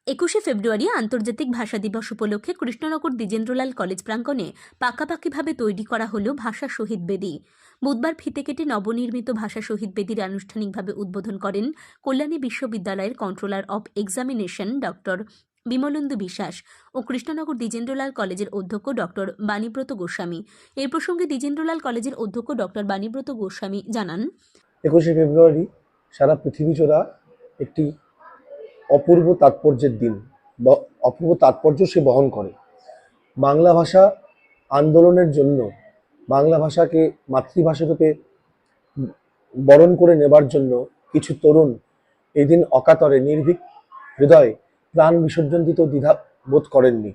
21শে ফেব্রুয়ারি আন্তর্জাতিক ভাষা দিবস উপলক্ষে কৃষ্ণনগর দ্বিজেন্দ্রলাল কলেজ প্রাঙ্গণে পাকাপাকিভাবে তৈরি করা হল ভাষা শহীদ বেদি। বুধবার ফিতে কেটে নবনির্মিত ভাষা শহীদ বেদির আনুষ্ঠানিকভাবে উদ্বোধন করেন কল্যাণী বিশ্ববিদ্যালয়ের controller of examination doctor Bimalendu বিশ্বাস ও কৃষ্ণনগর দ্বিজেন্দ্রলাল কলেজের অধ্যক্ষ ডক্টর বাণীব্রত গোস্বামী। এই প্রসঙ্গে দ্বিজেন্দ্রলাল কলেজের অধ্যক্ষ ডক্টর বাণীব্রত গোস্বামী জানান, 21শে ফেব্রুয়ারি সারা পৃথিবী জোড়া একটি অপূর্ব তাৎপর্যের দিন, অপূর্ব তাৎপর্য সে বহন করে। বাংলা ভাষা আন্দোলনের জন্য, বাংলা ভাষাকে মাতৃভাষা রূপে বরণ করে নেবার জন্য কিছু তরুণ এই দিন অকাতরে নির্ভীক হৃদয়ে প্রাণ বিসর্জন দিতেও দ্বিধা বোধ করেননি।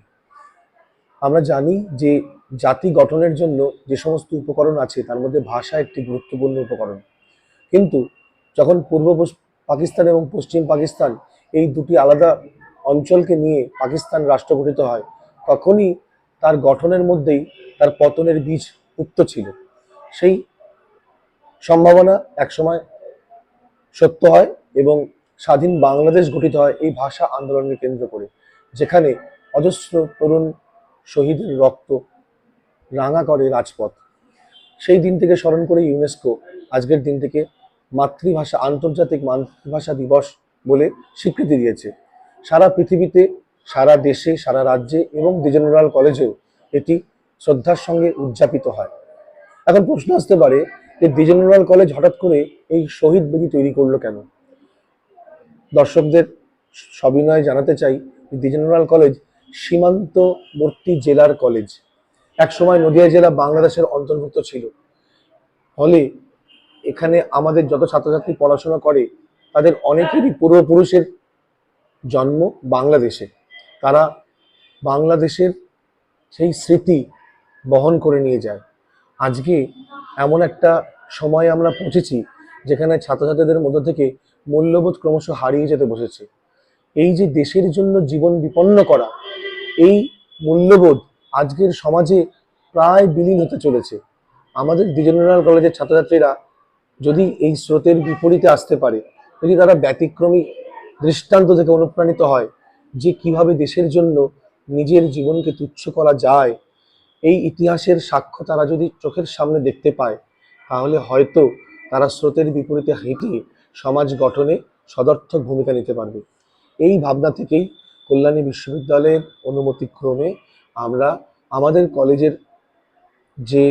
আমরা জানি যে জাতি গঠনের জন্য যে সমস্ত উপকরণ আছে তার মধ্যে ভাষা একটি গুরুত্বপূর্ণ উপকরণ। কিন্তু যখন পূর্ব পাকিস্তান এবং পশ্চিম পাকিস্তান এই দুটি আলাদা অঞ্চলকে নিয়ে পাকিস্তান রাষ্ট্র গঠিত হয়, তখনই তার গঠনের মধ্যেই তার পতনের বীজ উক্ত ছিল। সেই সম্ভাবনা একসময় সত্য হয় এবং স্বাধীন বাংলাদেশ গঠিত হয় এই ভাষা আন্দোলনকে কেন্দ্র করে, যেখানে অজস্র তরুণ শহীদের রক্ত রাঙা করে রাজপথ। সেই দিন থেকে স্মরণ করে ইউনেস্কো আজকের দিনটিকে মাতৃভাষা আন্তর্জাতিক মাতৃভাষা দিবস বলে স্বীকৃতি দিয়েছে। সারা পৃথিবীতে, সারা দেশে, সারা রাজ্যে এবং দ্বিজেন্দ্রলাল কলেজেও এটি শ্রদ্ধার সঙ্গে উদযাপিত হয়। এখন প্রশ্ন আসতে পারে যে দ্বিজেন্দ্রলাল কলেজ হঠাৎ করে এই শহীদ বেদি তৈরি করলো কেন? দর্শকদের সবিনয়ে জানাতে চাই যে দ্বিজেন্দ্রলাল কলেজ সীমান্তবর্তী জেলার কলেজ। একসময় নদিয়া জেলা বাংলাদেশের অন্তর্ভুক্ত ছিল। ফলে এখানে আমাদের যত ছাত্রছাত্রী পড়াশোনা করে তাদের অনেকেরই পূর্বপুরুষের জন্ম বাংলাদেশে। তারা বাংলাদেশের সেই স্মৃতি বহন করে নিয়ে যায়। আজকে এমন একটা সময় আমরা পৌঁছেছি যেখানে ছাত্রছাত্রীদের মধ্য থেকে মূল্যবোধ ক্রমশ হারিয়ে যেতে বসেছে। এই যে দেশের জন্য জীবন বিপন্ন করা, এই মূল্যবোধ আজকের সমাজে প্রায় বিলীন হতে চলেছে। আমাদের দ্বিজেন্দ্রলাল কলেজের ছাত্রছাত্রীরা যদি এই স্রোতের বিপরীতে আসতে পারে, যদি তারা ব্যতিক্রমী দৃষ্টান্ত থেকে অনুপ্রাণিত হয় যে কিভাবে দেশের জন্য নিজের জীবনকে তুচ্ছ করা যায়, এই ইতিহাসের সাক্ষ্য তারা যদি চোখের সামনে দেখতে পায়, তাহলে হয়তো তারা স্রোতের বিপরীতে হেঁটে সমাজ গঠনে সদর্থক ভূমিকা নিতে পারবে। এই ভাবনা থেকেই কল্যাণী বিশ্ববিদ্যালয়ের অনুমতিক্রমে আমরা আমাদের কলেজের যে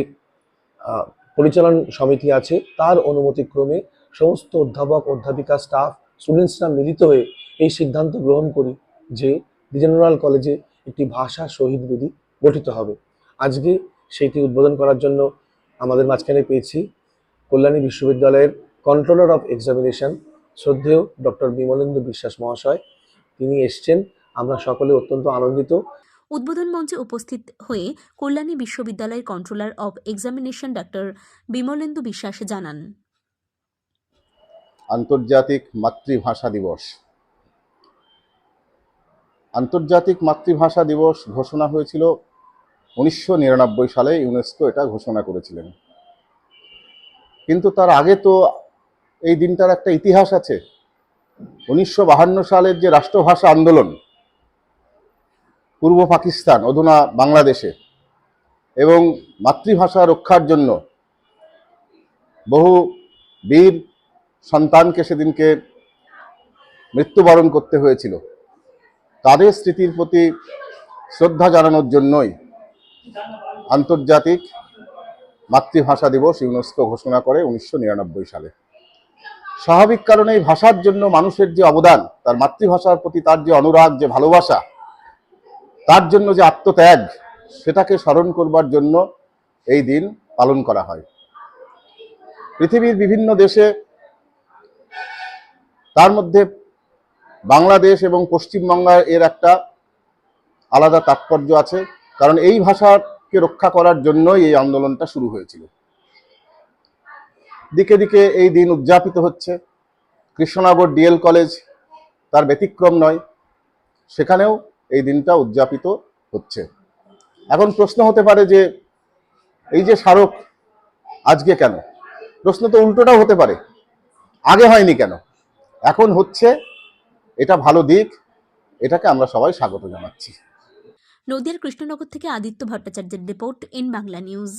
পরিচালন সমিতি আছে তার অনুমতিক্রমে সমস্ত অধ্যাপক, অধ্যাপিকা, স্টাফ, স্টুডেন্টসরা মিলিত হয়ে এই সিদ্ধান্ত গ্রহণ করি যে দ্বিজেন্দ্রলাল কলেজে একটি ভাষা শহীদ বেদি গঠিত হবে। আজকে সেইটি উদ্বোধন করার জন্য আমাদের মাঝখানে পেয়েছি কল্যাণী বিশ্ববিদ্যালয়ের কন্ট্রোলার অফ এক্সামিনেশন শ্রদ্ধেয় ডক্টর বিমলেন্দু বিশ্বাস মহাশয়। তিনি এসছেন, আমরা সকলে অত্যন্ত আনন্দিত। উদ্বোধন মঞ্চে উপস্থিত হয়ে কল্যাণী বিশ্ববিদ্যালয়ের controller of examination doctor Bimalendu বিশ্বাস জানান, আন্তর্জাতিক মাতৃভাষা দিবস। আন্তর্জাতিক মাতৃভাষা দিবস ঘোষণা হয়েছিল 1999 সালে। ইউনেস্কো এটা ঘোষণা করেছিলেন। কিন্তু তার আগে তো এই দিনটার একটা ইতিহাস আছে। 1952 সালের যে রাষ্ট্রভাষা আন্দোলন পূর্ব পাকিস্তান, অধুনা বাংলাদেশে, এবং মাতৃভাষা রক্ষার জন্য বহু বীর সন্তানকে সেদিনকে মৃত্যুবরণ করতে হয়েছিল। তাদের স্মৃতির প্রতি শ্রদ্ধা জানানোর জন্যই আন্তর্জাতিক মাতৃভাষা দিবস ইউনেস্কো ঘোষণা করে 1999 সালে। স্বাভাবিক কারণে এই ভাষার জন্য মানুষের যে অবদান, তার মাতৃভাষার প্রতি তার যে অনুরাগ, যে ভালোবাসা, তার জন্য যে আত্মত্যাগ, সেটাকে স্মরণ করবার জন্য এই দিন পালন করা হয়। পৃথিবীর বিভিন্ন দেশে, তার মধ্যে বাংলাদেশ এবং পশ্চিমবঙ্গের এর একটা আলাদা তাৎপর্য আছে, কারণ এই ভাষাকে রক্ষা করার জন্যই এই আন্দোলনটা শুরু হয়েছিল। দিকে দিকে এই দিন উদযাপিত হচ্ছে। কৃষ্ণনগর ডিএল কলেজ তার ব্যতিক্রম নয়, সেখানেও এই দিনটা উদযাপিত হচ্ছে। এখন প্রশ্ন হতে পারে যে এই যে স্মারক আজকে কেন? প্রশ্ন তো উল্টোটাও হতে পারে, আগে হয়নি কেন? এখন হচ্ছে, এটা ভালো দিক। এটাকে আমরা সবাই স্বাগত জানাচ্ছি। নদিয়ার কৃষ্ণনগর থেকে আদিত্য ভট্টাচার্যের রিপোর্ট ইন বাংলা নিউজ।